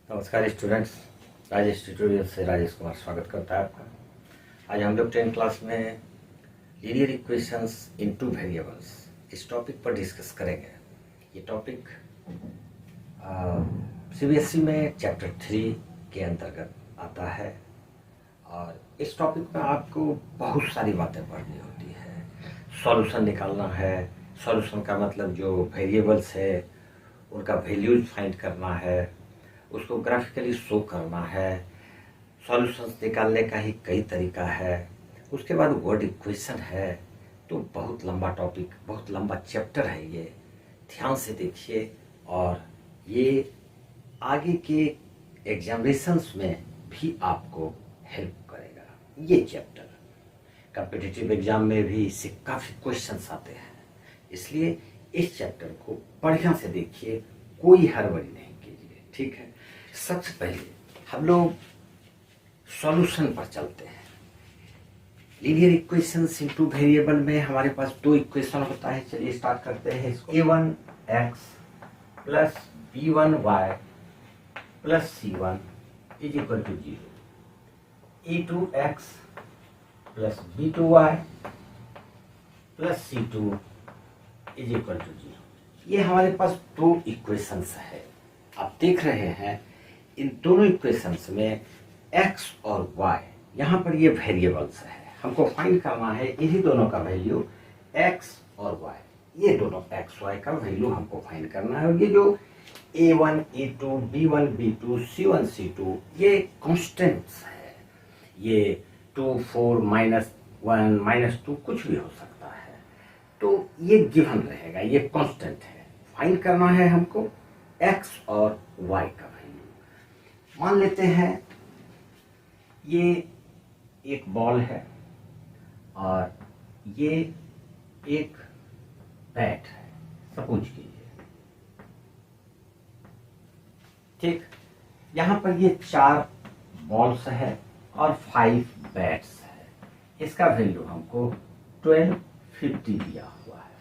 नमस्कार students, Rajesh tutorial से राजेश कुमार स्वागत करता है आपका। आज हम लोग 10th क्लास में लीनियर इक्वेशंस इन टू वेरिएबल्स इस टॉपिक पर डिस्कस करेंगे। ये टॉपिक सीबीएसई में चैप्टर 3 के अंतर्गत आता है और इस टॉपिक में आपको बहुत सारी बातें पढ़नी होती है। सॉल्यूशन निकालना है, सॉल्यूशन का मतलब जो वेरिएबल्स है उनका वैल्यूज फाइंड करना है, उसको ग्राफिकली शो करना है। सॉल्यूशंस निकालने का ही कई तरीका है। उसके बाद वर्ड इक्वेशन है। तो बहुत लंबा टॉपिक, बहुत लंबा चैप्टर है ये। ध्यान से देखिए और ये आगे के एग्जामिनेशंस में भी आपको हेल्प करेगा। ये चैप्टर कॉम्पिटिटिव एग्जाम में भी इससे काफ़ी क्वेश्चंस आते हैं, इसलिए इस चैप्टर को बढ़िया से देखिए, कोई हड़बड़ी नहीं कीजिए, ठीक है। सबसे पहले हम लोग सॉल्यूशन पर चलते हैं। लीनियर इक्वेशंस इनटू वेरिएबल में हमारे पास दो इक्वेशन होता है। चलिए स्टार्ट करते हैं इसको। a1x plus b1y plus c1 is equal to 0। a2x plus b2y plus c2 is equal to 0। ये हमारे पास दो इक्वेशंस है। आप देख रहे हैं इन दोनों इक्वेशंस में x और y, यहाँ पर ये वेरिएबल्स है। हमको फाइंड करना है इन्हीं दोनों का वैल्यू x और y। ये दोनों x y का वैल्यू हमको फाइंड करना है। और ये जो a1 a2 b1 b2 c1 c2 ये कांस्टेंट्स है। ये 2 4 -1 -2 कुछ भी हो सकता है। तो ये गिवन रहेगा, ये कांस्टेंट है। फाइंड करना है हमको x और y का वैल्यू। मान लेते हैं ये एक बॉल है और ये एक बैट है, सपोज कीजिए, ठीक। यहाँ पर ये 4 बॉल्स है और 5 बैट्स है। इसका वैल्यू हमको 1250 दिया हुआ है।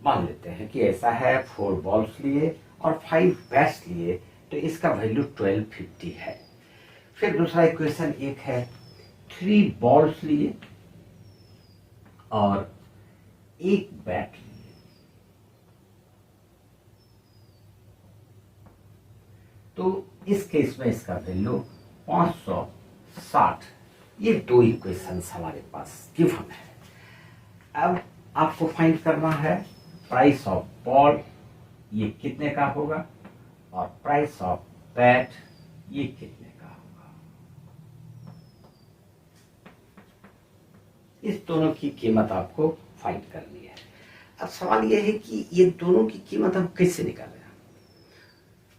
मान लेते हैं कि ऐसा है, 4 बॉल्स लिए और 5 बैट्स लिए, तो इसका वैल्यू 1250 है। फिर दूसरा इक्वेशन एक है, 3 बॉल्स लिए और 1 बैट लिए, तो इस केस में इसका वैल्यू 560। ये दो इक्वेशंस हमारे पास गिवन है। अब आपको फाइंड करना है प्राइस ऑफ बॉल, ये कितने का होगा, और प्राइस ऑफ बैट ये कितने का होगा। इस दोनों की कीमत आपको फाइंड करनी है। अब सवाल यह है कि ये दोनों की कीमत हम कैसे निकालें।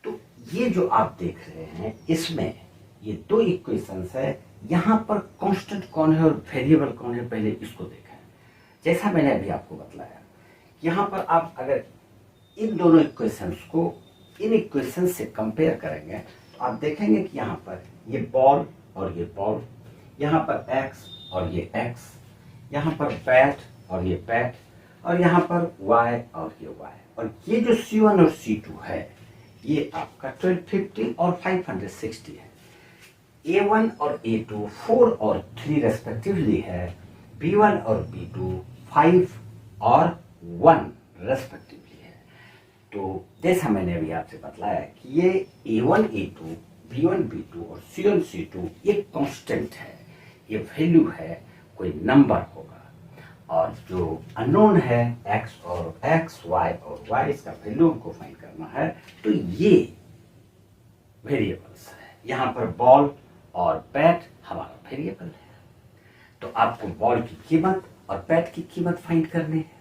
तो ये जो आप देख रहे हैं इसमें ये दो इक्वेशंस है। यहां पर कांस्टेंट कौन है और वेरिएबल कौन है, पहले इसको देखें। जैसा मैंने अभी आपको बतलाया, यहां पर आप अगर इन दोनों इक्वेशंस को इन इक्वेशन से कंपेयर करेंगे तो आप देखेंगे कि यहाँ पर ये बॉल और ये बॉल, यहाँ पर x और ये x, यहाँ पर बैट और ये बैट, और यहाँ पर y और ये y। और ये जो c1 और c2 है ये आपका 1250 और 560 है। a1 और a2 4 और 3 रेस्पेक्टिवली है। b1 और b2 5 और 1 रेस्पेक्टिवली। तो जैसा मैंने अभी आपसे बतलाया कि ये a1 a2 b1 b2 और c1 c2 ये कांस्टेंट है, ये वैल्यू है, कोई नंबर होगा। और जो अननोन है x और x y और y, इसका वैल्यू हमको फाइंड करना है। तो ये वेरिएबल्स है। यहाँ पर बॉल और बैट हमारा वेरिएबल है। तो आपको बॉल की कीमत और बैट की कीमत फाइंड करनी है।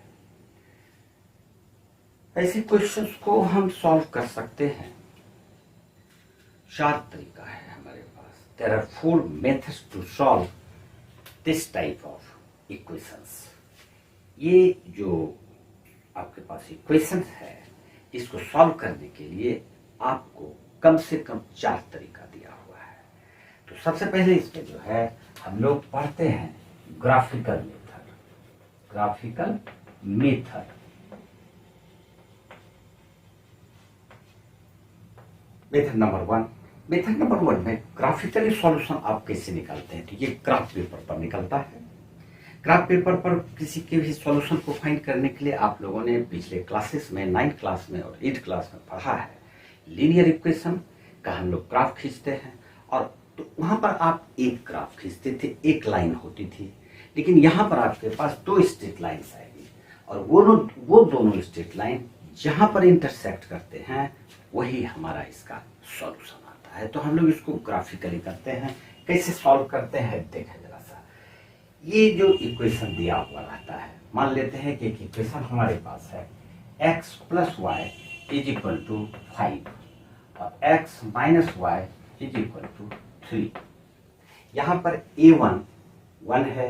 ऐसे क्वेश्चंस को हम सॉल्व कर सकते हैं। 4 तरीका है हमारे पास। There are 4 methods to solve this type of equations. ये जो आपके पास इक्वेशन है, इसको सॉल्व करने के लिए आपको कम से कम 4 तरीका दिया हुआ है। तो सबसे पहले इसमें जो है हम लोग पढ़ते हैं graphical method. Graphical method method number 1, method number 1 में ग्राफिकली सॉल्यूशन आप कैसे निकालते हैं, तो ये ग्राफ पेपर पर निकलता है। ग्राफ पेपर पर किसी के भी सॉल्यूशन को फाइंड करने के लिए आप लोगों ने पिछले क्लासेस में 9th क्लास में और 8th क्लास में पढ़ा है। लीनियर इक्वेशन का हम लोग ग्राफ खींचते हैं, और तो वहां पर आप एक ग्राफ खींचते थे, एक लाइन होती थी, लेकिन यहाँ पर आपके पास 2 स्ट्रेट लाइन्स आएगी, और वो दोनों स्ट्रेट लाइन जहां पर इंटरसेक्ट करते हैं वही हमारा इसका सॉल्यूशन आता है। तो हम लोग इसको ग्राफिकली करते हैं। कैसे सॉल्व करते हैं देखें जरा सा। ये जो इक्वेशन दिया हुआ रहता है, मान लेते हैं कि एक इक्वेशन हमारे पास है x plus y is equal to 5 और x minus y is equal to 3। यहाँ पर a1 1 है,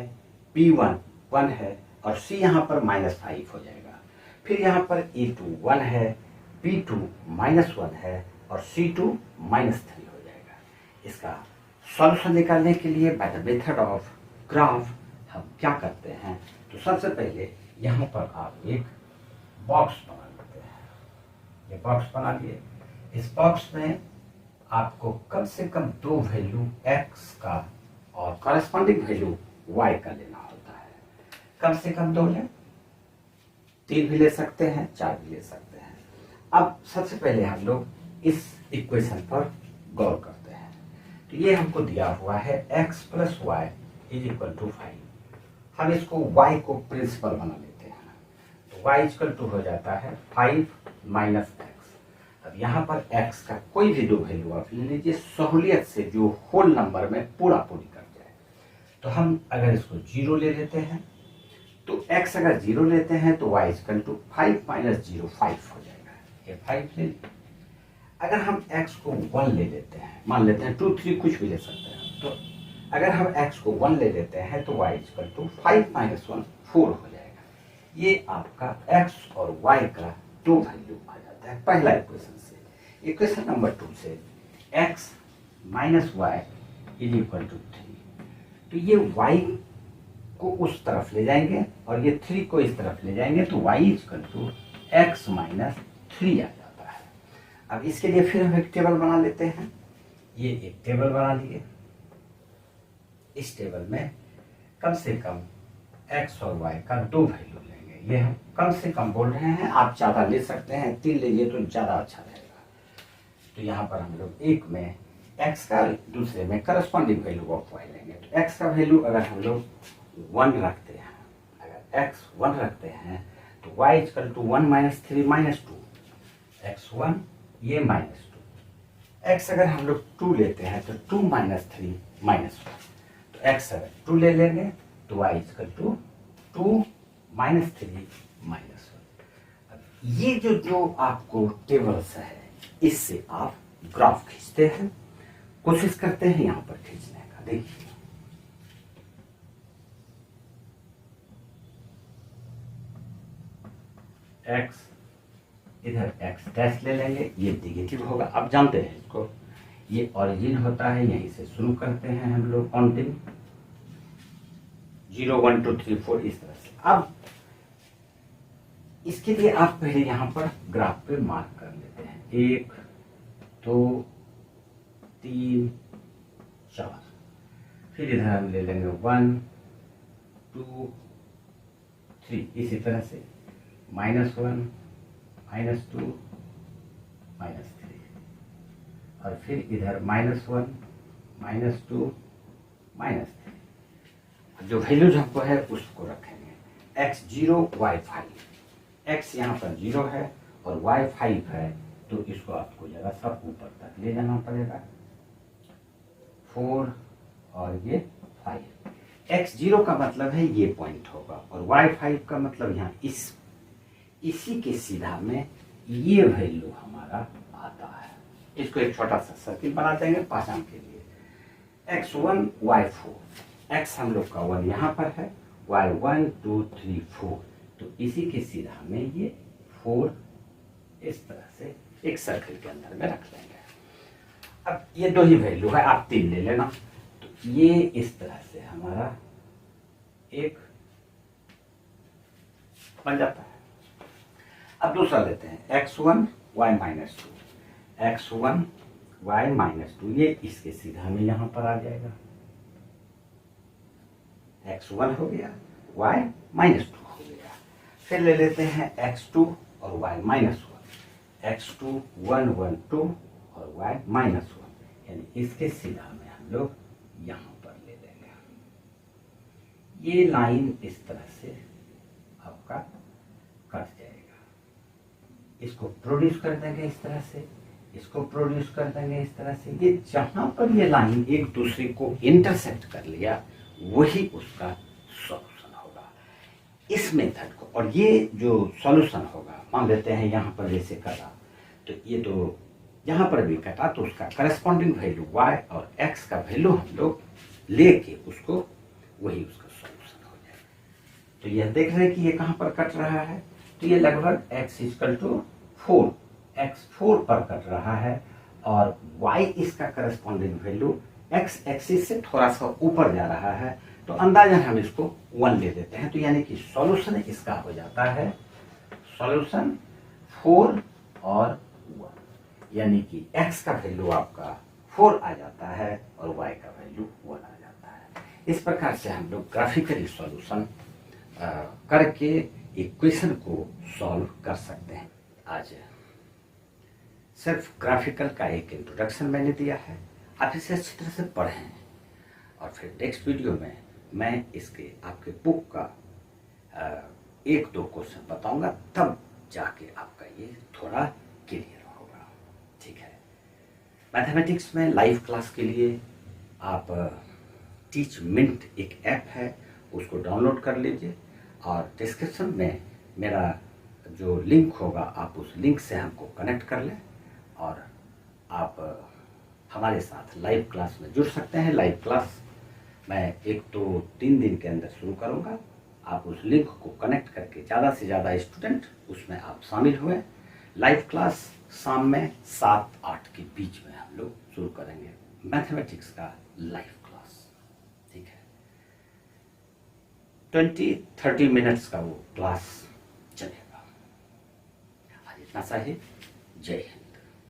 b1 1 है और c यहाँ पर -5 हो जाएगा। फिर यहाँ पर a2 1 है, b2 -1 है और c2 -3 हो जाएगा। इसका सॉल्यूशन निकालने के लिए by the method of graph हम क्या करते हैं, तो सबसे पहले यहाँ पर आप एक बॉक्स बना लेते हैं। ये बॉक्स बना लिए। इस बॉक्स में आपको कम से कम 2 वैल्यू x का और कॉरेस्पॉन्डिंग वैल्यू y का लेना होता है। कम से कम 2 लें, 3 भी ले सकते हैं, 4 भी ले सकते हैं। अब सबसे पहले हम लोग इस इक्वेशन पर गौर करते हैं। तो ये हमको दिया हुआ है x plus y is equal to 5। हम इसको y को प्रिंसिपल बना लेते हैं, तो y इक्वल टू हो जाता है 5 माइनस x। अब यहाँ पर x का कोई भी 2 वैल्यू आप ले लीजिए, सहूलियत से जो होल नंबर में पूरा पूरी कर जाए। तो हम अगर इसको 0 ले लेते हैं, तो x अगर 0 लेते हैं तो y इक्वल टू 5 माइनस 0 5 हो जाएगा। ये 5 ले लिया। अगर हम x को 1 ले लेते हैं, मान लेते हैं 2 3 कुछ भी ले सकते हैं, तो अगर हम x को 1 ले लेते हैं तो y इक्वल टू 5 माइनस 1 4 हो जाएगा। ये आपका x और y का 2 वैल्यू आ जाता है पहला इक्वेशन से। इक्वेशन नंबर 2 से x minus y is equal to 3। तो ये y को उस तरफ ले जाएंगे और ये 3 को इस तरफ ले जाएंगे, तो y equal to x minus 3 आ जाता है। अब इसके लिए फिर हम एक टेबल बना लेते हैं। ये एक टेबल बना लिए। इस टेबल में कम से कम x और y का 2 वैल्यू लेंगे। ये हम कम से कम बोल रहे हैं, आप ज़्यादा ले सकते हैं, 3 लीजिए तो ज़्यादा अच्छा रहेगा। तो यहाँ पर हम लोग एक में x का, दूसरे में करस्पॉन्डिंग वैल्यू ऑफ y लेंगे। तो x का वैल्यू अगर हम लोग 1 रखते हैं, अगर x 1 रखते हैं तो y equal to 1 minus 3 minus 2, x1 ये माइनस 2। x अगर हम लोग 2 लेते हैं तो 2 माइनस 3 माइनस 1। तो x अगर 2 ले लेंगे तो y equal to 2 minus 3 minus 1। अब ये जो आपको टेबल्स है, इससे आप ग्राफ खींचते हैं, कोशिश करते हैं यहाँ पर खींचने का। देखिए x, इधर x डैश ले लेंगे, ये नेगेटिव होगा। अब जानते हैं इसको, ये ओरिजिन होता है, यहीं से शुरू करते हैं हम लोग काउंटिंग 0 1 2 3 4 इस तरह से। अब इसके लिए आप पहले यहाँ पर ग्राफ पे मार्क कर लेते हैं 1 2 3 4। फिर इधर हम ले लेंगे 1 2 3, इसी तरह से -1 -2 -3, और फिर इधर -1 -2 -3। जो वैल्यूज हमको है उसको रखेंगे। x 0 y 5, x यहाँ पर 0 है और y 5 है, तो इसको आपको जरा सा ऊपर तक ले जाना पड़ेगा। 4 और ये 5। x 0 का मतलब है ये पॉइंट होगा और y 5 का मतलब यहाँ इसी के सीधा में ये वैल्यू हमारा आता है। इसको एक छोटा सा सर्किल बना देंगे पहचान के लिए। x1 y4, x हम लोग का 1 यहाँ पर है, y 1 2 3 4, तो इसी के सीधा में ये 4 इस तरह से एक सर्किल के अंदर में रख लेंगे। अब ये 2 ही वैल्यू है, आप 3 ले लेना। तो ये इस तरह से हमारा एक बन जाता है। अब दूसरा लेते हैं x1 y minus 2, x1 y minus 2, ये इसके सीधा में यहां पर आ जाएगा। x1 हो गया, y माइनस 2 हो गया। फिर ले लेते हैं x2 और y माइनस 1, x2 1 1 2 और y माइनस 1, यानी इसके सीधा में हम लोग यहां पर ले लेंगे। ये लाइन इस तरह से आपका कट जाएगा। इसको प्रोड्यूस कर देंगे इस तरह से, इसको प्रोड्यूस कर देंगे इस तरह से। ये जहां पर ये लाइन एक दूसरे को इंटरसेक्ट कर लिया वही उसका सॉल्यूशन होगा इस मेथड को। और ये जो सॉल्यूशन होगा, मान लेते हैं यहाँ पर जैसे कटा, तो ये तो यहाँ पर भी कटा, तो उसका करस्पॉन्डिंग वैल्यू y और x का वैल्यू हम लोग लेके उसको वही उसका सॉल्यूशन हो जाएगा। तो यह देख रहे हैं कि ये कहाँ पर कट रहा है, तो ये लगभग x इक्वल टू 4, x4 पर कट रहा है और y इसका करस्पॉन्डिंग वैल्यू x एक्सिस से थोड़ा सा ऊपर जा रहा है, तो अंदाजन हम इसको 1 ले लेते हैं। तो यानी कि सॉल्यूशन इसका हो जाता है सॉल्यूशन 4 और 1, यानी कि x का वैल्यू आपका 4 आ जाता है और y का वैल्यू 1 आ जाता है। इस प्रकार से हम लोग ग्राफिकली सॉल्यूशन करके इक्वेशन को सॉल्व कर सकते हैं। आज सिर्फ ग्राफिकल का एक इंट्रोडक्शन मैंने दिया है, आप इसे अच्छी तरह से पढ़ें और फिर नेक्स्ट वीडियो में मैं इसके आपके बुक का 1-2 क्वेश्चन बताऊंगा, तब जाके आपका ये थोड़ा क्लियर होगा। ठीक है, मैथमेटिक्स में लाइव क्लास के लिए आप टीच मिनट एक ऐप है, उसको डाउनलोड कर लीजिए और डिस्क्रिप्शन में मेरा जो लिंक होगा आप उस लिंक से हमको कनेक्ट कर लें और आप हमारे साथ लाइव क्लास में जुड़ सकते हैं। लाइव क्लास मैं 1-2-3 दिन के अंदर शुरू करूंगा। आप उस लिंक को कनेक्ट करके ज़्यादा से ज़्यादा स्टूडेंट उसमें आप शामिल हुए। लाइव क्लास शाम में 7-8 के बीच में हम लोग शुरू करेंगे मैथमेटिक्स का लाइव क्लास। ठीक है, 20-30 मिनट्स का वो क्लास चलेगा। आज इतना सा ही। जय हिंद।